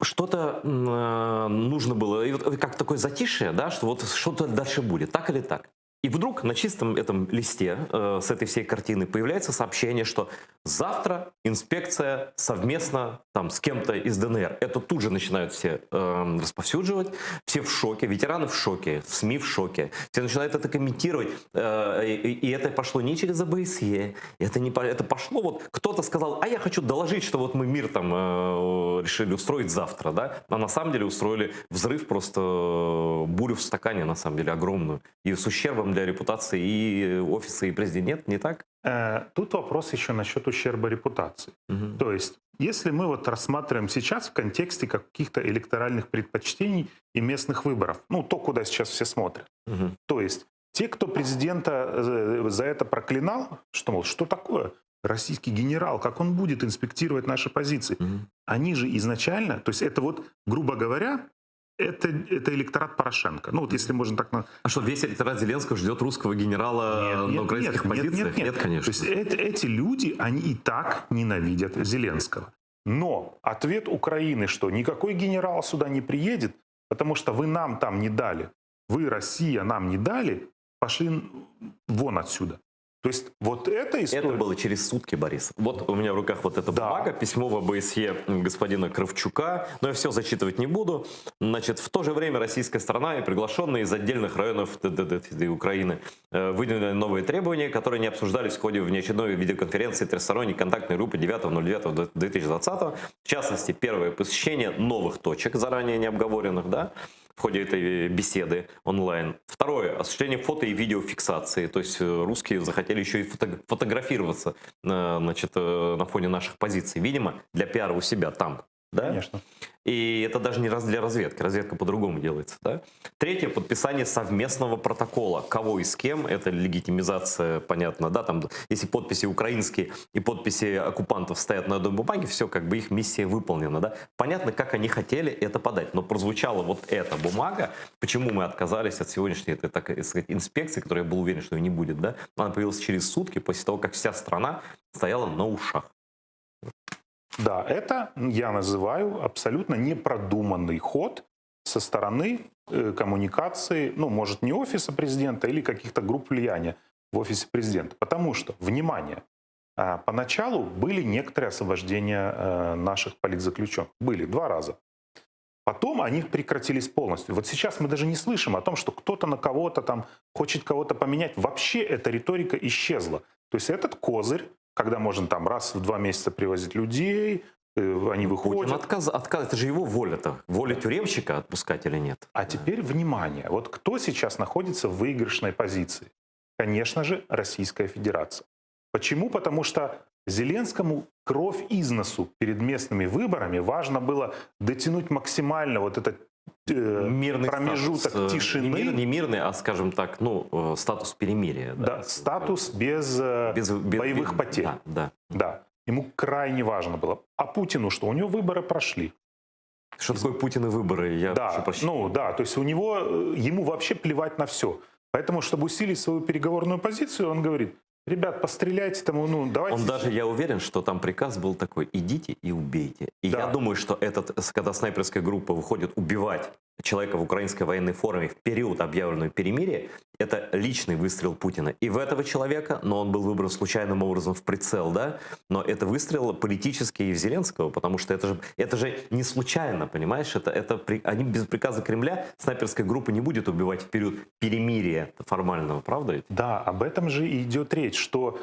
Что-то нужно было, и вот как такое затишье, да, что вот что-то дальше будет, так или так. И вдруг на чистом этом листе с этой всей картины появляется сообщение, что завтра инспекция совместно там с кем-то из ДНР. Это тут же начинают все расповсюдживать, все в шоке, ветераны в шоке, СМИ в шоке, все начинают это комментировать. И это пошло не через ОБСЕ, это пошло вот, кто-то сказал, а я хочу доложить, что вот мы мир там решили устроить завтра, да, а на самом деле устроили взрыв, просто бурю в стакане, на самом деле, огромную, и с ущербом для репутации и офиса, и президента, не так? Тут вопрос еще насчет ущерба репутации. Мгм. То есть, если мы вот рассматриваем сейчас в контексте каких-то электоральных предпочтений и местных выборов, ну, то, куда сейчас все смотрят. Мгм. То есть, те, кто президента за это проклинал, что, мол, что такое? Российский генерал, как он будет инспектировать наши позиции? Мгм. Они же изначально, то есть это вот, грубо говоря, это электорат Порошенко. Ну вот если можно так... А что, весь электорат Зеленского ждет русского генерала на украинских позициях? Нет, конечно. То есть эти люди, они и так ненавидят Зеленского. Но ответ Украины, что никакой генерал сюда не приедет, потому что вы нам там не дали, вы, Россия, нам не дали, пошли вон отсюда. То есть вот эта история... Это было через сутки, Борис. Вот у меня в руках вот эта бумага, письмо в ОБСЕ господина Кравчука, но я все зачитывать не буду. Значит, в то же время российская сторона и приглашенные из отдельных районов Украины выдвинули новые требования, которые не обсуждались в ходе внеочередной видеоконференции трехсторонней контактной группы 9.09.2020. В частности, первое посещение новых точек, заранее не обговоренных, да, в ходе этой беседы онлайн. Второе, осуществление фото- и видеофиксации. То есть русские захотели еще и фотографироваться, значит, на фоне наших позиций. Видимо, для пиара у себя там. Да? Конечно. И это даже не для разведки. Разведка по-другому делается. Да? Третье — подписание совместного протокола. Кого и с кем. Это легитимизация, понятно. Да? Там, если подписи украинские и подписи оккупантов стоят на одной бумаге, все, как бы их миссия выполнена. Да? Понятно, как они хотели это подать. Но прозвучала вот эта бумага. Почему мы отказались от сегодняшней этой, так сказать, инспекции, которая я был уверен, что ее не будет. Да? Она появилась через сутки после того, как вся страна стояла на ушах. Да, это я называю абсолютно непродуманный ход со стороны коммуникации, ну, может, не офиса президента или каких-то групп влияния в офисе президента. Потому что, внимание, поначалу были некоторые освобождения наших политзаключенных. Были 2 раза. Потом они прекратились полностью. Вот сейчас мы даже не слышим о том, что кто-то на кого-то там хочет кого-то поменять. Вообще эта риторика исчезла. То есть этот козырь, когда можно там раз в 2 месяца привозить людей, они Путин выходят. это же его воля-то. Воля тюремщика отпускать или нет? А теперь внимание. Вот кто сейчас находится в выигрышной позиции? Конечно же, Российская Федерация. Почему? Потому что Зеленскому кровь из носу перед местными выборами важно было дотянуть максимально вот этот Мирный промежуток статус, тишины. не мирный, а, скажем так, ну, статус перемирия. Да, статус без боевых потерь. Да, да. Да. Ему крайне важно было. А Путину что? У него выборы прошли. Что такое Путин и выборы? Я прошу Да, прощения. ну да, то есть ему вообще плевать на все. Поэтому, чтобы усилить свою переговорную позицию, он говорит: ребят, постреляйте там, ну давайте. Он даже, я уверен, что там приказ был такой: идите и убейте. И Да. я думаю, что когда снайперская группа выходит убивать человека в украинской военной форме в период объявленного перемирия, это личный выстрел Путина и в этого человека, но он был выбран случайным образом в прицел, да, но это выстрел политический и в Зеленского, потому что это же не случайно, понимаешь, они без приказа Кремля снайперская группа не будет убивать в период перемирия формального, правда ведь? Да, об этом же и идет речь, что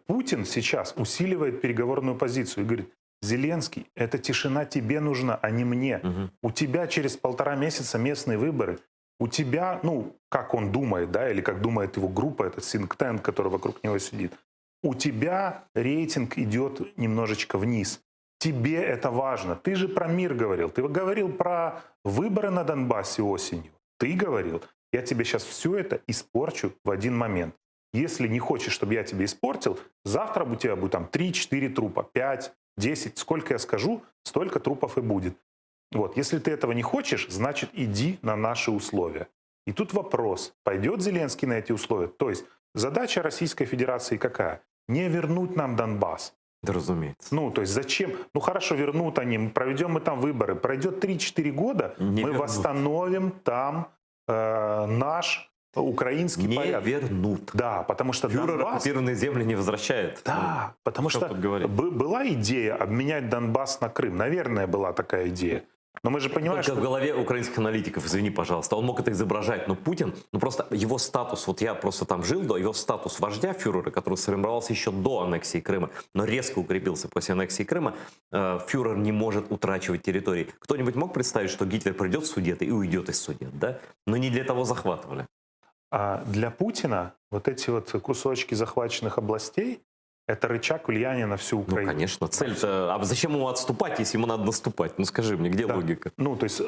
Путин сейчас усиливает переговорную позицию и говорит: Зеленский, эта тишина тебе нужна, а не мне. Угу. У тебя через 1,5 месяца местные выборы. У тебя, ну, как он думает, да, или как думает его группа, этот think tank, который вокруг него сидит, у тебя рейтинг идет немножечко вниз. Тебе это важно. Ты же про мир говорил. Ты говорил про выборы на Донбассе осенью. Ты говорил: я тебе сейчас все это испорчу в один момент. Если не хочешь, чтобы я тебе испортил, завтра у тебя будет там 3-4 трупа, 5, 10, сколько я скажу, столько трупов и будет. Вот, если ты этого не хочешь, значит, иди на наши условия. И тут вопрос: пойдет Зеленский на эти условия? То есть задача Российской Федерации какая? Не вернуть нам Донбасс. Да, разумеется. Ну, то есть зачем? Ну, хорошо, вернут они, проведем мы там выборы. Пройдет 3-4 года, Не мы вернут. восстановим там наш украинский Не порядок. вернут. Да, потому что Фюрер Донбасс... оккупированные земли не возвращает. Да, потому что что тут говорить? была идея обменять Донбасс на Крым. Наверное, была такая идея. Но мы же понимаем, Только в что... голове украинских аналитиков, извини, пожалуйста, он мог это изображать, но Путин, ну просто его статус, вот я просто там жил, до его статус вождя фюрера, который сформировался еще до аннексии Крыма, но резко укрепился после аннексии Крыма, фюрер не может утрачивать территории. Кто-нибудь мог представить, что Гитлер придет в Судеты и уйдет из Судет, да? Но не для того захватывали. А для Путина вот эти вот кусочки захваченных областей — это рычаг влияния на всю Ну, Украину. конечно, цель-то... А зачем ему отступать, если ему надо наступать? Ну, скажи мне, где Да. логика? Ну, то есть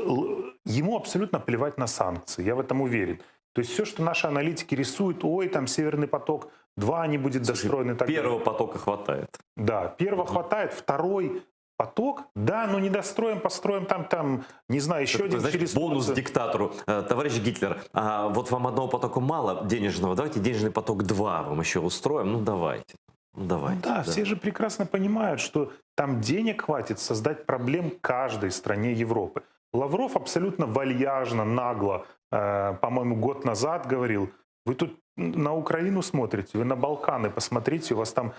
ему абсолютно плевать на санкции, я в этом уверен. То есть все, что наши аналитики рисуют: ой, там Северный поток-2 не будет достроен и так Первого далее. потока хватает. Да, первого хватает, второй поток, да, ну не достроим, построим там, не знаю, еще Такой, один знаешь, через бонус Турцию. диктатору. Товарищ Гитлер, вот вам одного потока мало денежного, давайте денежный поток 2 вам еще устроим. Ну, давайте. Ну, давайте. Да, все же прекрасно понимают, что там денег хватит создать проблем каждой стране Европы. Лавров абсолютно вальяжно, нагло, по-моему, год назад говорил: вы тут на Украину смотрите, вы на Балканы посмотрите, у вас там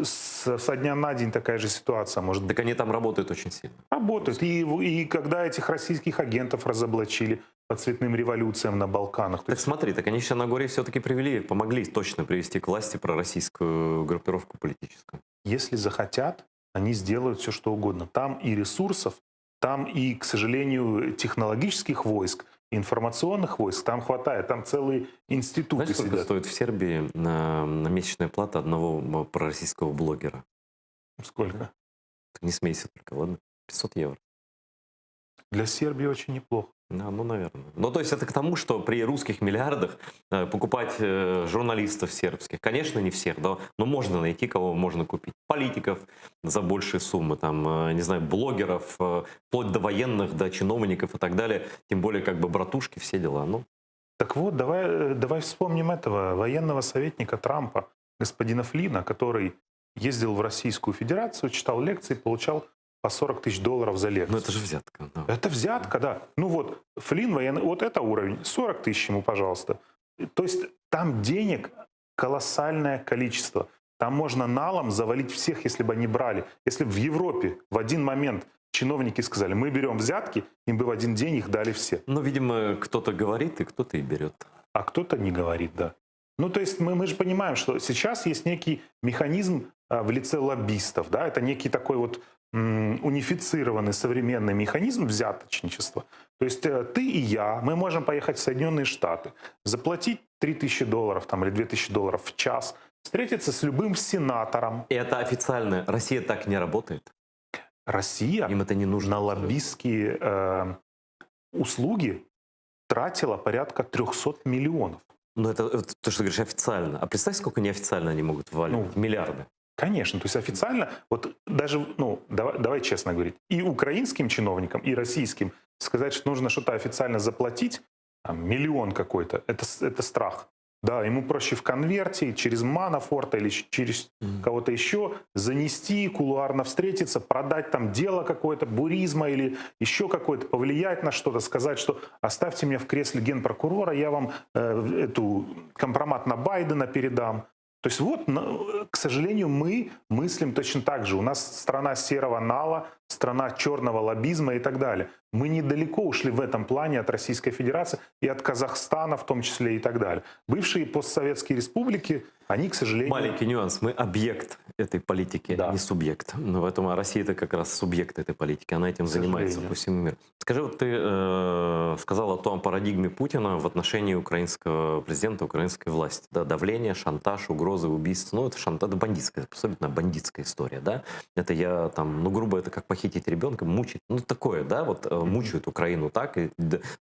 со дня на день такая же ситуация может быть. Так они там работают очень сильно. Работают. И когда этих российских агентов разоблачили по цветным революциям на Балканах. То Так есть, смотри, так они в Черногории все-таки помогли точно привести к власти пророссийскую группировку политическую. если захотят, они сделают все, что угодно. Там и ресурсов, там и, к сожалению, технологических войск, информационных войск там хватает. Там целые институты Знаешь, сколько сидят. стоит в Сербии на месячная плата одного пророссийского блогера? Сколько? Ты не смейся только, ладно? 500 евро. Для Сербии очень неплохо. Да, ну, наверное. Ну, то есть это к тому, что при русских миллиардах покупать журналистов сербских, конечно, не всех, да, но можно найти, кого можно купить. Политиков за большие суммы, там, не знаю, блогеров, вплоть до военных, до чиновников и так далее. Тем более, как бы, братушки, все дела. Ну, Так вот, давай вспомним этого военного советника Трампа, господина Флина, который ездил в Российскую Федерацию, читал лекции, получал по 40 тысяч долларов за ну лекцию. это же взятка. Да. Это взятка, да. Ну вот, Флин военный, вот это уровень, 40 тысяч ему, пожалуйста. То есть там денег колоссальное количество. Там можно налом завалить всех, если бы они брали. Если бы в Европе в один момент чиновники сказали, мы берем взятки, им бы в один день их дали все. Ну, видимо, кто-то говорит, и кто-то и берет. А кто-то не говорит, да. Ну, то есть мы же понимаем, что сейчас есть некий механизм в лице лоббистов, да, это некий такой вот унифицированный современный механизм взяточничества. То есть ты и я, мы можем поехать в Соединенные Штаты, заплатить $3000 там, или $2000 в час, встретиться с любым сенатором. И это официально. Россия так не работает. Россия Им это не нужно. на лоббистские услуги тратила порядка 300 миллионов. Ну, это то, что ты говоришь, официально. А представь, сколько неофициально они могут вваливать. Миллиарды. Конечно, то есть официально, вот даже, ну, давай честно говорить, и украинским чиновникам, и российским сказать, что нужно что-то официально заплатить, там, миллион какой-то, это страх. Да, ему проще в конверте, через Манафорта или через кого-то еще занести, кулуарно встретиться, продать там дело какое-то, Буризма или еще какое-то, повлиять на что-то, сказать, что оставьте меня в кресле генпрокурора, я вам эту компромат на Байдена передам. То есть вот, к сожалению, мы мыслим точно так же. У нас страна серого нала, страна черного лоббизма и так далее. Мы недалеко ушли в этом плане от Российской Федерации и от Казахстана в том числе и так далее. Бывшие постсоветские республики, они, к сожалению... Маленький нюанс. Мы объект этой политики, Да. не субъект. Но поэтому Россия это как раз субъект этой политики. Она этим занимается по всему миру. Скажи, вот ты сказал о том парадигме Путина в отношении украинского президента, украинской власти. Да, давление, шантаж, угрозы, убийства. Ну, это шантаж, это бандитская, абсолютно бандитская история, да. Это я там, ну, грубо, это как похитить ребенка, мучить. Ну, такое, да, вот мучают Украину так, и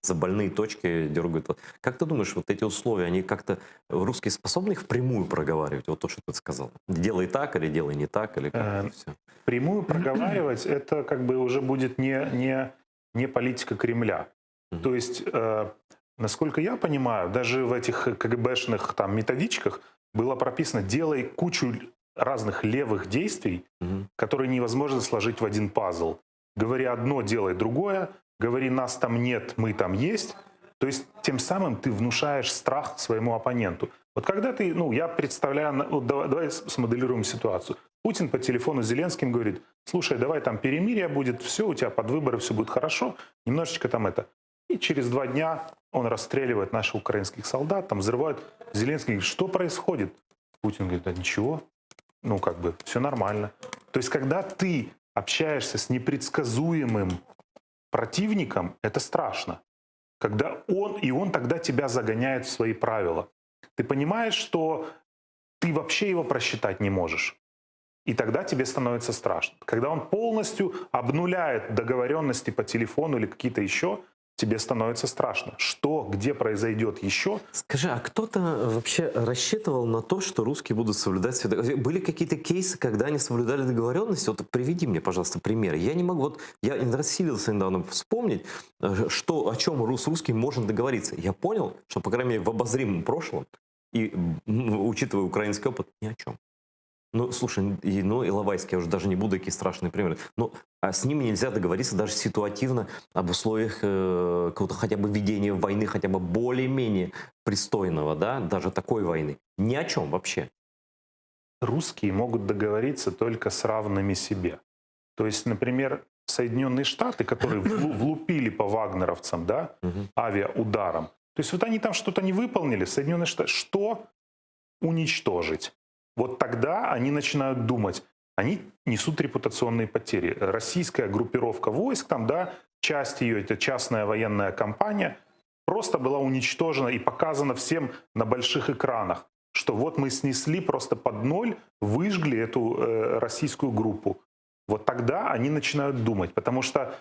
за больные точки дергают. Как ты думаешь, вот эти условия, они как-то, русские способны их впрямую проговаривать? Вот то, что ты сказал. Делай так или делай не так, или как-то все. Прямую проговаривать, это как бы уже будет не политика Кремля. То есть, насколько я понимаю, даже в этих КГБшных там методичках было прописано: делай кучу разных левых действий, которые невозможно сложить в один пазл. Говори одно, делай другое. Говори, нас там нет, мы там есть. То есть тем самым ты внушаешь страх своему оппоненту. Вот когда ты, ну, я представляю, вот давай смоделируем ситуацию. Путин по телефону с Зеленским говорит: слушай, давай там перемирие будет, все, у тебя под выборы все будет хорошо, немножечко там это. И через 2 дня он расстреливает наших украинских солдат, там взрывают. Зеленский говорит: что происходит? Путин говорит: да ничего, ну как бы все нормально. То есть когда ты общаешься с непредсказуемым противником, это страшно. Когда он тогда тебя загоняет в свои правила. Ты понимаешь, что ты вообще его просчитать не можешь. И тогда тебе становится страшно. Когда он полностью обнуляет договоренности по телефону или какие-то еще, тебе становится страшно. Что, где произойдет еще? Скажи, а кто-то вообще рассчитывал на то, что русские будут соблюдать... Были какие-то кейсы, когда они соблюдали договоренности? Вот приведи мне, пожалуйста, примеры. Я не могу... Вот я рассилился недавно вспомнить, что, о чем с русским можно договориться. Я понял, что, по крайней мере, в обозримом прошлом, и учитывая украинский опыт, ни о чем. Ну, слушай, ну, Иловайский, я уже даже не буду, какие страшные примеры. Ну, а с ними нельзя договориться даже ситуативно об условиях какого-то хотя бы ведения войны, хотя бы более-менее пристойного, да, даже такой войны. Ни о чем вообще. Русские могут договориться только с равными себе. То есть, например, Соединенные Штаты, которые влупили по вагнеровцам, да, авиаударом. То есть вот они там что-то не выполнили, Соединенные Штаты, что уничтожить? Вот тогда они начинают думать, они несут репутационные потери. Российская группировка войск, там, да, часть ее, это частная военная компания, просто была уничтожена и показана всем на больших экранах, что вот мы снесли просто под ноль, выжгли эту российскую группу. Вот тогда они начинают думать, потому что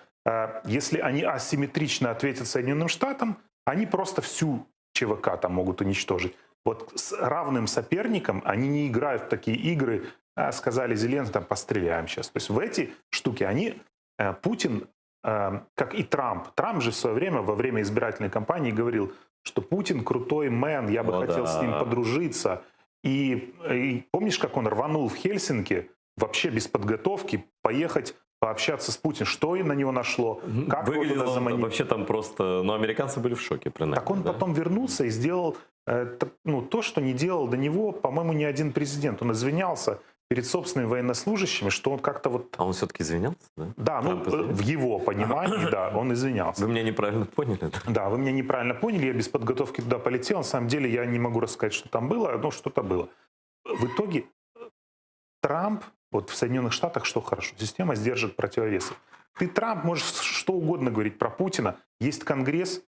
Если они асимметрично ответят Соединенным Штатам, они просто всю ЧВК там могут уничтожить. Вот с равным соперником они не играют в такие игры, сказали Зеленский, там постреляем сейчас. То есть в эти штуки Путин, как и Трамп. Трамп же в свое время, во время избирательной кампании говорил, что Путин крутой мэн, я бы хотел с ним подружиться. И помнишь, как он рванул в Хельсинки, вообще без подготовки, поехать пообщаться с Путиным, что и на него нашло, как его туда заманить. Вообще там просто, ну, американцы были в шоке, принаймні. Так он потом вернулся и сделал то, что не делал до него, по-моему, ни один президент. Он извинялся перед собственными военнослужащими, что он как-то вот... А он все-таки извинялся, да? Да, ну, в его понимании, да, он извинялся. Вы меня неправильно поняли? Да, вы меня неправильно поняли, я без подготовки туда полетел. На самом деле я не могу рассказать, что там было, но что-то было. В итоге Трамп, вот в Соединенных Штатах что хорошо, система сдержит противовесы. Ты, Трамп, можешь что угодно говорить про Путина, есть Конгресс,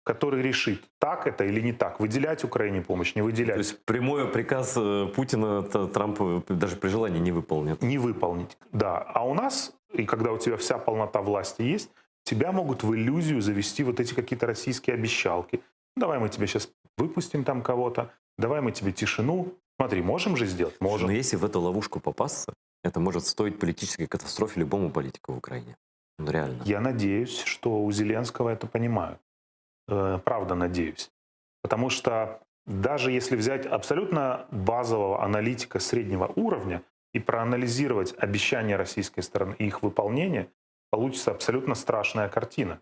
который решит, так это или не так, выделять Украине помощь, не выделять. То есть прямой приказ Путина Трамп даже при желании не выполнит. Не выполнить, да. А у нас, и когда у тебя вся полнота власти есть, тебя могут в иллюзию завести вот эти какие-то российские обещалки. Давай мы тебе сейчас выпустим там кого-то, давай мы тебе тишину. Смотри, можем же сделать? Можем. Но если в эту ловушку попасться, это может стоить политической катастрофе любому политику в Украине. Ну реально. Я надеюсь, что у Зеленского это понимают. Правда надеюсь. Потому что даже если взять абсолютно базового аналитика среднего уровня и проанализировать обещания российской стороны и их выполнение, получится абсолютно страшная картина.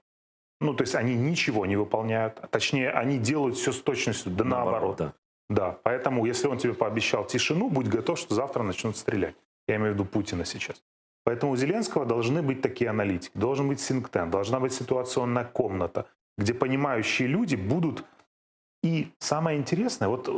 Ну, то есть они ничего не выполняют, а точнее, они делают все с точностью, да наоборот. Да. Да, поэтому если он тебе пообещал тишину, будь готов, что завтра начнут стрелять. Я имею в виду Путина сейчас. Поэтому у Зеленского должны быть такие аналитики, должен быть think-tank, должна быть ситуационная комната, где понимающие люди будут... И самое интересное, вот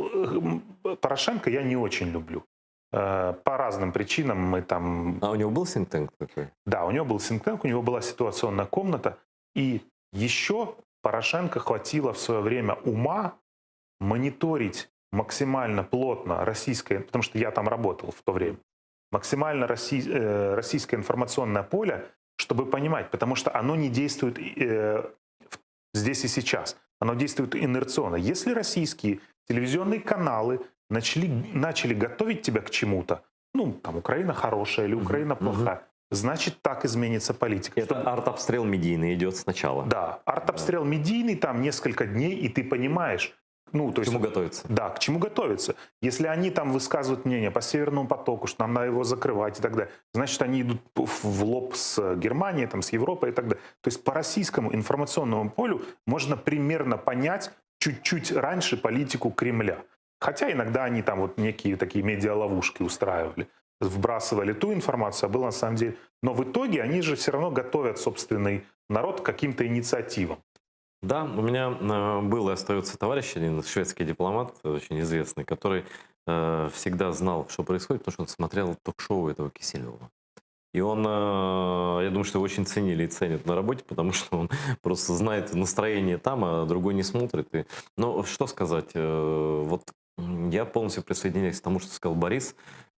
Порошенко я не очень люблю. По разным причинам мы там... А у него был think tank такой? Да, у него был think tank, у него была ситуационная комната. И еще Порошенко хватило в свое время ума мониторить максимально плотно российское, потому что я там работал в то время, максимально российское информационное поле, чтобы понимать, потому что оно не действует здесь и сейчас, оно действует инерционно. Если российские телевизионные каналы начали готовить тебя к чему-то, ну, там, Украина хорошая или Украина плохая, значит, так изменится политика. Это артобстрел медийный идет сначала. Да, артобстрел медийный, там несколько дней, и ты понимаешь, ну, то К чему есть, готовиться? Да, к чему готовиться. Если они там высказывают мнение по Северному потоку, что нам надо его закрывать и так далее, значит, они идут в лоб с Германией, там, с Европой и так далее. То есть по российскому информационному полю можно примерно понять чуть-чуть раньше политику Кремля. Хотя иногда они там вот некие такие медиаловушки устраивали, вбрасывали ту информацию, а было на самом деле... Но в итоге они же все равно готовят собственный народ к каким-то инициативам. Да, у меня был и остается товарищ, один шведский дипломат, очень известный, который всегда знал, что происходит, потому что он смотрел ток-шоу этого Киселева. И он, я думаю, что его очень ценили и ценят на работе, потому что он просто знает настроение там, а другой не смотрит. Но что сказать, вот я полностью присоединяюсь к тому, что сказал Борис.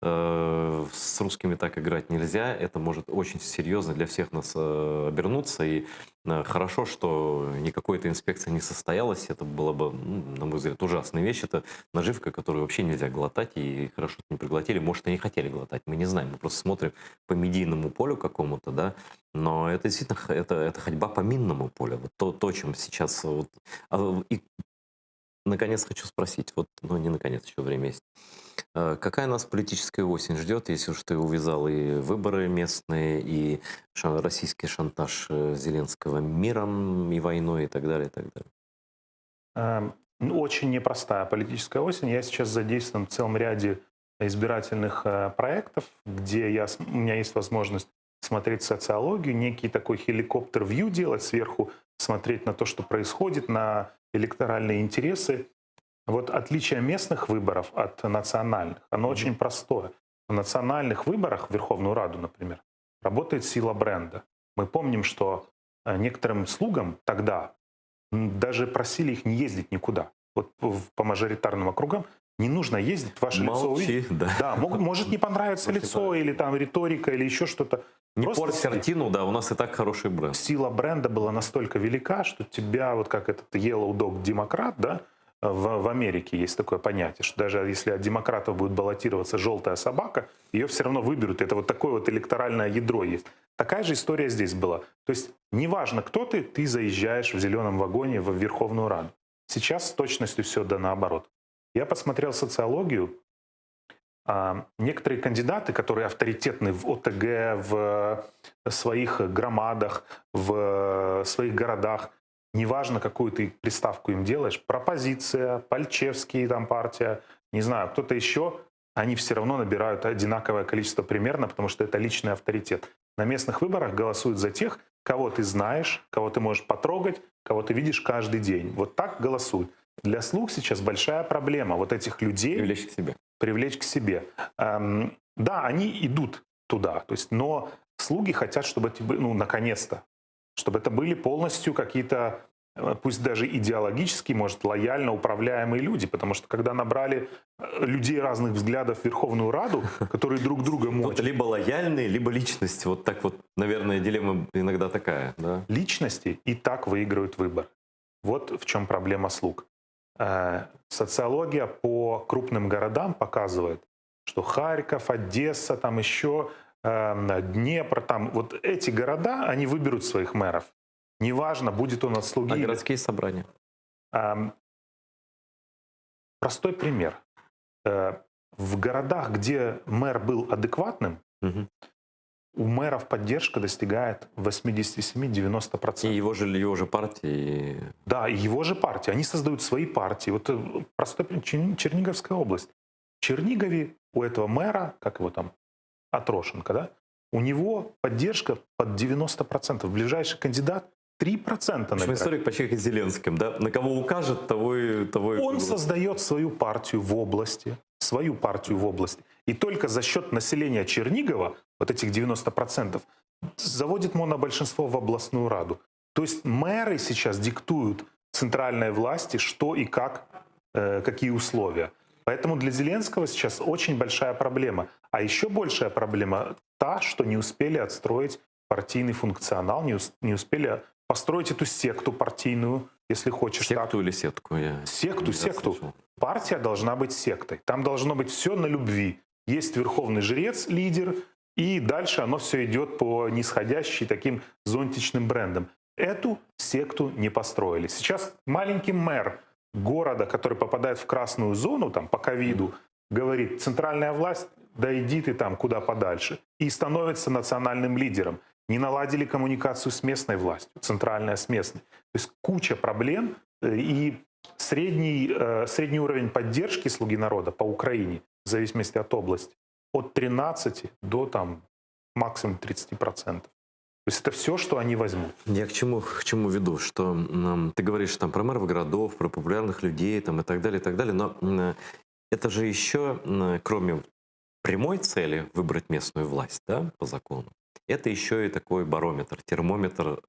С русскими так играть нельзя. Это может очень серьезно для всех нас обернуться. И хорошо, что никакой этой инспекции не состоялось. Это было бы, на мой взгляд, ужасная вещь. Это наживка, которую вообще нельзя глотать. И хорошо, что не приглотили. Может, и не хотели глотать. Мы не знаем. Мы просто смотрим по медийному полю какому-то, да. Но это действительно это ходьба по минному полю. Вот то, чем сейчас... Вот, и, наконец, хочу спросить. Вот, ну, не наконец, еще время есть. Какая нас политическая осень ждет, если уж ты увязал и выборы местные, и российский шантаж Зеленского миром и войной и так далее, и так далее? Очень непростая политическая осень. Я сейчас задействован в целом ряде избирательных проектов, где у меня есть возможность смотреть социологию, некий такой хеликоптер-вью делать сверху, смотреть на то, что происходит, на электоральные интересы. Вот отличие местных выборов от национальных, оно очень простое. В национальных выборах, в Верховную Раду, например, работает сила бренда. Мы помним, что некоторым слугам тогда даже просили их не ездить никуда. Вот по мажоритарным округам Не нужно ездить, ваше лицо увидеть. Молчи, да. Да, может не понравиться Может не лицо или там риторика или еще что-то. Не Просто порть картину, да, у нас и так хороший бренд. сила бренда была настолько велика, что тебя, вот как этот Yellow Dog демократ, да, в Америке есть такое понятие, что даже если от демократов будет баллотироваться желтая собака, ее все равно выберут. Это вот такое вот электоральное ядро есть. Такая же история здесь была. То есть неважно, кто ты заезжаешь в зеленом вагоне в Верховную Раду. Сейчас с точностью все да наоборот. Я посмотрел социологию. Некоторые кандидаты, которые авторитетны в ОТГ, в своих громадах, в своих городах, неважно, какую ты приставку им делаешь, пропозиция, Пальчевский, там партия, не знаю, кто-то еще, они все равно набирают одинаковое количество примерно, потому что это личный авторитет. На местных выборах голосуют за тех, кого ты знаешь, кого ты можешь потрогать, кого ты видишь каждый день. Вот так голосуют. Для слуг сейчас большая проблема вот этих людей Привлечь к себе. привлечь к себе. Да, они идут туда, то есть, но слуги хотят, чтобы эти, ну, наконец-то, чтобы это были полностью какие-то, пусть даже идеологически, может, лояльно управляемые люди, потому что когда набрали людей разных взглядов в Верховную Раду, которые друг друга Тут мочат, либо лояльные, либо личность. Вот так вот, наверное, дилемма иногда такая, да. личности и так выигрывают выбор. Вот в чем проблема слуг. Социология по крупным городам показывает, что Харьков, Одесса, там еще Днепр, там вот эти города, они выберут своих мэров. Неважно, будет он от слуги. А или- городские собрания? Простой пример. В городах, где мэр был адекватным, Мгм. у мэров поддержка достигает 87-90%. И его же партии. Да, и его же партии. Они создают свои партии. Вот простой пример. Черниговская область. В Чернигове у этого мэра, как его там, Атрошенко, да, у него поддержка под 90%. Ближайший кандидат 3% В общем, набирает. историк почти как и с Зеленским, да? На кого укажет, того и... Он создает свою партию в области, И только за счет населения Чернигова, вот этих 90%, заводит монобольшинство в областную раду. То есть мэры сейчас диктуют центральной власти, что и как, какие условия. Поэтому для Зеленского сейчас очень большая проблема. А еще большая проблема та, что не успели отстроить партийный функционал, не успели построить эту секту партийную, если хочешь так. Секту или сетку? Я Секту, не секту. слышал. Партия должна быть сектой. Там должно быть все на любви. Есть верховный жрец, лидер, и дальше оно все идет по нисходящей таким зонтичным брендам. Эту секту не построили. Сейчас маленький мэр города, который попадает в красную зону там, по ковиду, говорит, центральная власть, да иди ты там куда подальше. И становится национальным лидером. Не наладили коммуникацию с местной властью, центральная с местной. То есть куча проблем, и средний уровень поддержки «Слуги народа» по Украине, в зависимости от области, от 13 до там, максимум 30%. То есть это все, что они возьмут. Я к чему веду, что ты говоришь там про мэров городов, про популярных людей там, и так далее, но это же еще, кроме прямой цели выбрать местную власть, да, по закону, это еще и такой барометр, термометр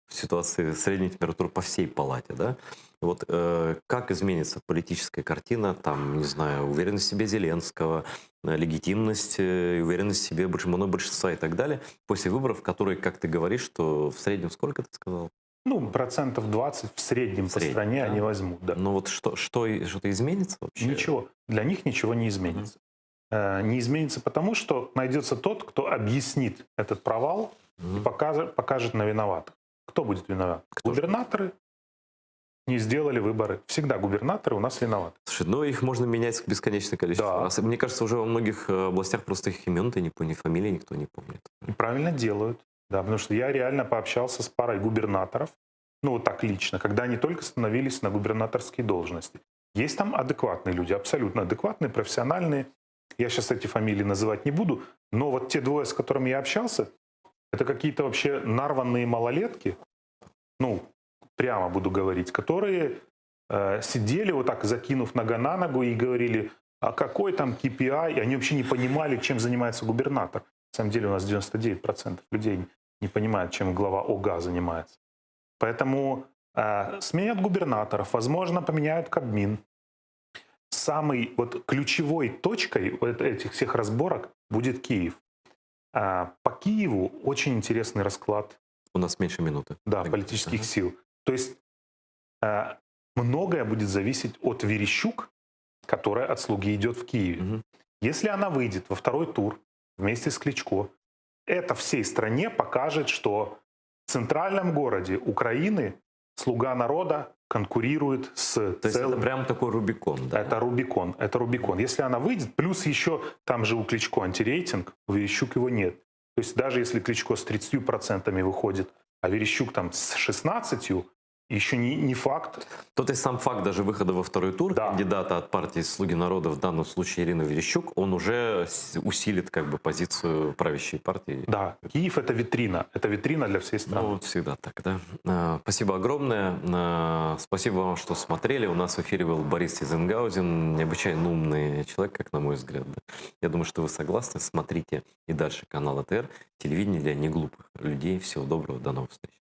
ситуации средней температуры по всей палате, да. Вот как изменится политическая картина, там, не знаю, уверенность в себе Зеленского, легитимность, уверенность в себе большинства и так далее, после выборов, которые, как ты говоришь, что в среднем сколько ты сказал? Ну, 20% в среднем по стране да? они возьмут. Да. Но вот что-то изменится вообще? Ничего. Для них ничего не изменится. Не изменится потому, что найдется тот, кто объяснит этот провал и покажет на виноватых. Кто будет виноват? Губернаторы не сделали выборы. Всегда губернаторы у нас виноваты. Слушай, ну их можно менять бесконечное количество Да. раз. Мне кажется, уже во многих областях просто их имен-то не помню, фамилии никто не помнит. И правильно делают. Да, потому что я реально пообщался с парой губернаторов, ну вот так лично, когда они только становились на губернаторские должности. Есть там адекватные люди, абсолютно адекватные, профессиональные. Я сейчас эти фамилии называть не буду, но вот те двое, с которыми я общался, это какие-то вообще нарванные малолетки, ну, прямо буду говорить, которые сидели вот так, закинув нога на ногу и говорили, а какой там KPI, и они вообще не понимали, чем занимается губернатор. На самом деле у нас 99% людей не понимают, чем глава ОГА занимается. Поэтому сменят губернаторов, возможно, поменяют Кабмин, самой вот ключевой точкой вот этих всех разборок будет Киев. По Киеву очень интересный расклад, У нас меньше минуты. да, Так, политических ага. сил. То есть многое будет зависеть от Верещук, которая от «Слуги» идет в Киеве. Мгм. Если она выйдет во второй тур вместе с Кличко, это всей стране покажет, что в центральном городе Украины «Слуга народа» конкурирует с То есть это целым... прям такой Рубикон, да? Это Рубикон, это Рубикон. Если она выйдет, плюс еще там же у Кличко антирейтинг, у Верещук его нет. То есть даже если Кличко с 30% выходит, а Верещук там с 16%, еще не факт. То есть сам факт даже выхода во второй тур Да. кандидата от партии «Слуги народа», в данном случае Ирина Верещук, он уже усилит как бы позицию правящей партии. Да, Киев это витрина для всей страны. Ну, вот всегда так, да. Спасибо огромное. Спасибо вам, что смотрели. У нас в эфире был Борис Тизенгаузен, необычайно умный человек, как на мой взгляд. Да. Я думаю, что вы согласны. Смотрите и дальше канал АТР. Телевидение для неглупых людей. Всего доброго, до новых встреч.